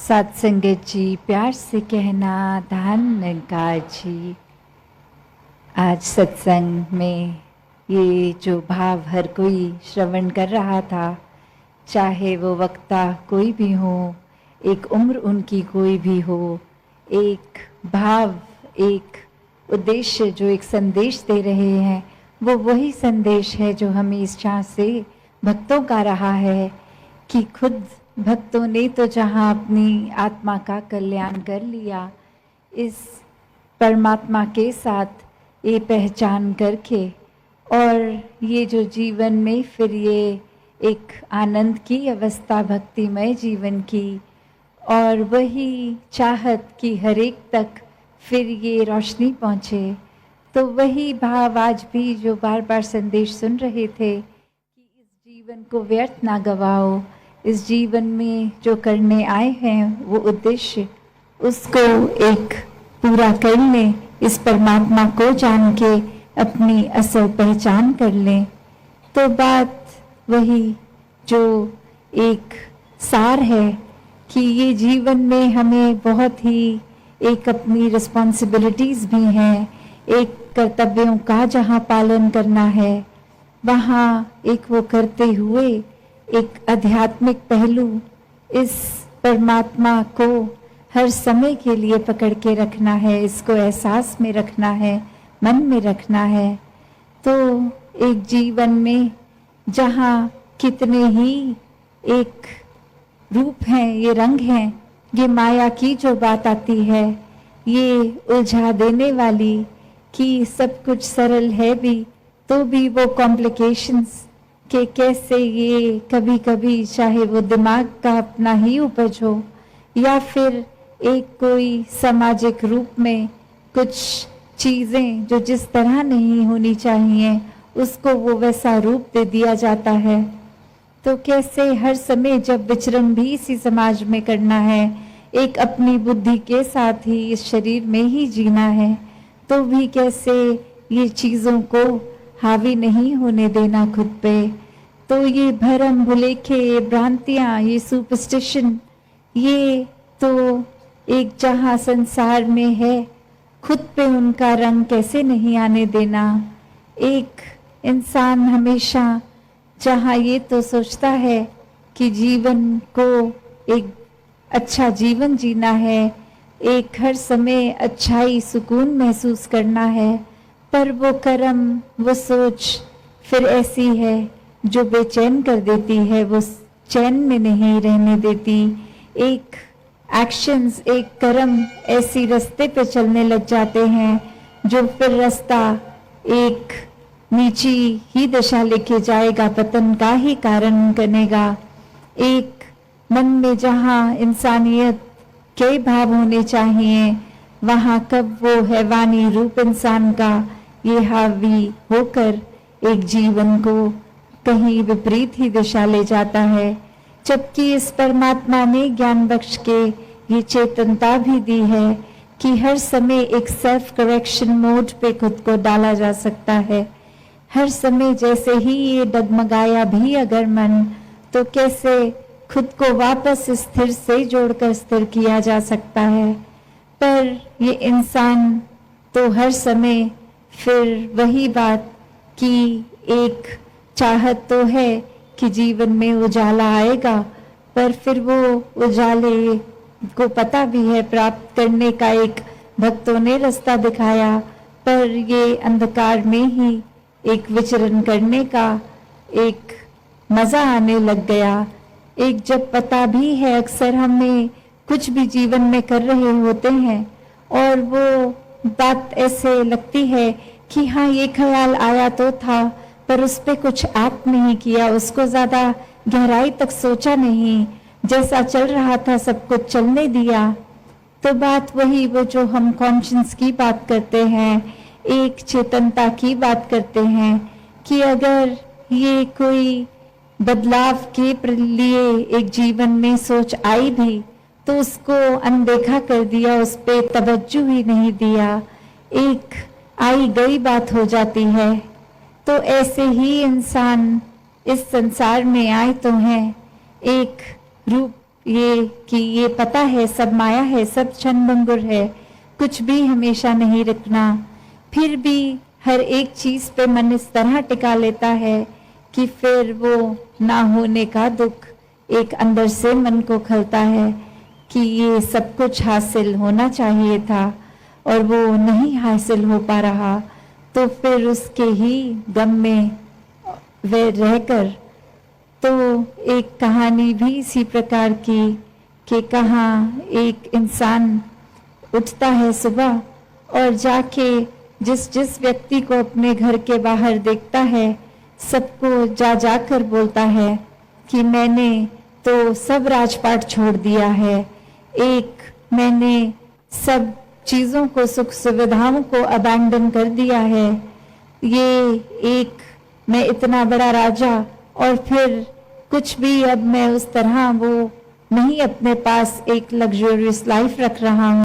सात संगत जी, प्यार से कहना धन्यकार जी। आज सत्संग में ये जो भाव हर कोई श्रवण कर रहा था, चाहे वो वक्ता कोई भी हो, एक उम्र उनकी कोई भी हो, एक भाव, एक उद्देश्य जो एक संदेश दे रहे हैं, वो वही संदेश है जो हमें इस चाह से भक्तों का रहा है कि खुद भक्तों ने तो जहाँ अपनी आत्मा का कल्याण कर लिया, इस परमात्मा के साथ ये पहचान करके, और ये जो जीवन में फिर ये एक आनंद की अवस्था, भक्तिमय जीवन की, और वही चाहत कि हर एक तक फिर ये रोशनी पहुँचे। तो वही भाव आज भी जो बार बार संदेश सुन रहे थे कि इस जीवन को व्यर्थ ना गवाओ, इस जीवन में जो करने आए हैं वो उद्देश्य, उसको एक पूरा कर लें, इस परमात्मा को जान के अपनी असल पहचान कर लें। तो बात वही जो एक सार है कि ये जीवन में हमें बहुत ही एक अपनी रिस्पॉन्सिबिलिटीज़ भी हैं, एक कर्तव्यों का जहाँ पालन करना है, वहाँ एक वो करते हुए एक आध्यात्मिक पहलू, इस परमात्मा को हर समय के लिए पकड़ के रखना है, इसको एहसास में रखना है, मन में रखना है। तो एक जीवन में जहाँ कितने ही एक रूप हैं, ये रंग हैं, ये माया की जो बात आती है, ये उलझा देने वाली कि सब कुछ सरल है भी तो भी वो कॉम्प्लिकेशंस कि कैसे ये कभी कभी चाहे वो दिमाग का अपना ही उपज हो या फिर एक कोई सामाजिक रूप में कुछ चीज़ें जो जिस तरह नहीं होनी चाहिए उसको वो वैसा रूप दे दिया जाता है। तो कैसे हर समय जब विचरण भी इसी समाज में करना है, एक अपनी बुद्धि के साथ ही इस शरीर में ही जीना है, तो भी कैसे ये चीज़ों को हावी नहीं होने देना खुद पे। तो ये भरम भुलेखे, ये भ्रांतियाँ, ये सुपरस्टिशन, ये तो एक जहाँ संसार में है, खुद पे उनका रंग कैसे नहीं आने देना। एक इंसान हमेशा जहाँ ये तो सोचता है कि जीवन को एक अच्छा जीवन जीना है, एक हर समय अच्छाई सुकून महसूस करना है, पर वो कर्म, वो सोच फिर ऐसी है जो बेचैन कर देती है, वो चैन में नहीं रहने देती। एक एक्शंस, एक कर्म ऐसी रास्ते पे चलने लग जाते हैं जो फिर रास्ता एक नीची ही दिशा लेके जाएगा, पतन का ही कारण बनेगा। एक मन में जहाँ इंसानियत के भाव होने चाहिए, वहाँ कब वो हैवानी रूप इंसान का ये हावी होकर एक जीवन को कहीं विपरीत ही दिशा ले जाता है। जबकि इस परमात्मा ने ज्ञान बख्श के ये चेतनता भी दी है कि हर समय एक सेल्फ करेक्शन मोड पे खुद को डाला जा सकता है। हर समय जैसे ही ये डगमगाया भी अगर मन, तो कैसे खुद को वापस स्थिर से जोड़कर स्थिर किया जा सकता है। पर ये इंसान तो हर समय फिर वही बात कि एक चाहत तो है कि जीवन में उजाला आएगा, पर फिर वो उजाले को पता भी है प्राप्त करने का एक भक्तों ने रास्ता दिखाया, पर ये अंधकार में ही एक विचरण करने का एक मजा आने लग गया। एक जब पता भी है, अक्सर हमें कुछ भी जीवन में कर रहे होते हैं और वो बात ऐसे लगती है कि हाँ ये ख्याल आया तो था, पर उस पर कुछ एक्ट नहीं किया, उसको ज़्यादा गहराई तक सोचा नहीं, जैसा चल रहा था सब कुछ चलने दिया। तो बात वही, वो जो हम कॉन्शियस की बात करते हैं, एक चेतनता की बात करते हैं कि अगर ये कोई बदलाव के लिए एक जीवन में सोच आई भी तो उसको अनदेखा कर दिया, उस पर तवज्जो ही नहीं दिया, एक आई गई बात हो जाती है। तो ऐसे ही इंसान इस संसार में आए तो हैं, एक रूप ये कि ये पता है सब माया है, सब क्षणभंगुर है, कुछ भी हमेशा नहीं रखना। फिर भी हर एक चीज पे मन इस तरह टिका लेता है कि फिर वो ना होने का दुख एक अंदर से मन को खलता है कि ये सब कुछ हासिल होना चाहिए था और वो नहीं हासिल हो पा रहा, तो फिर उसके ही गम में वे रहकर। तो एक कहानी भी इसी प्रकार की कि कहाँ एक इंसान उठता है सुबह और जाके जिस जिस व्यक्ति को अपने घर के बाहर देखता है सबको जा जाकर बोलता है कि मैंने तो सब राजपाट छोड़ दिया है, एक मैंने सब चीज़ों को, सुख सुविधाओं को अबैंडन कर दिया है, ये एक मैं इतना बड़ा राजा और फिर कुछ भी अब मैं उस तरह वो नहीं अपने पास एक लग्जरियस लाइफ रख रहा हूँ।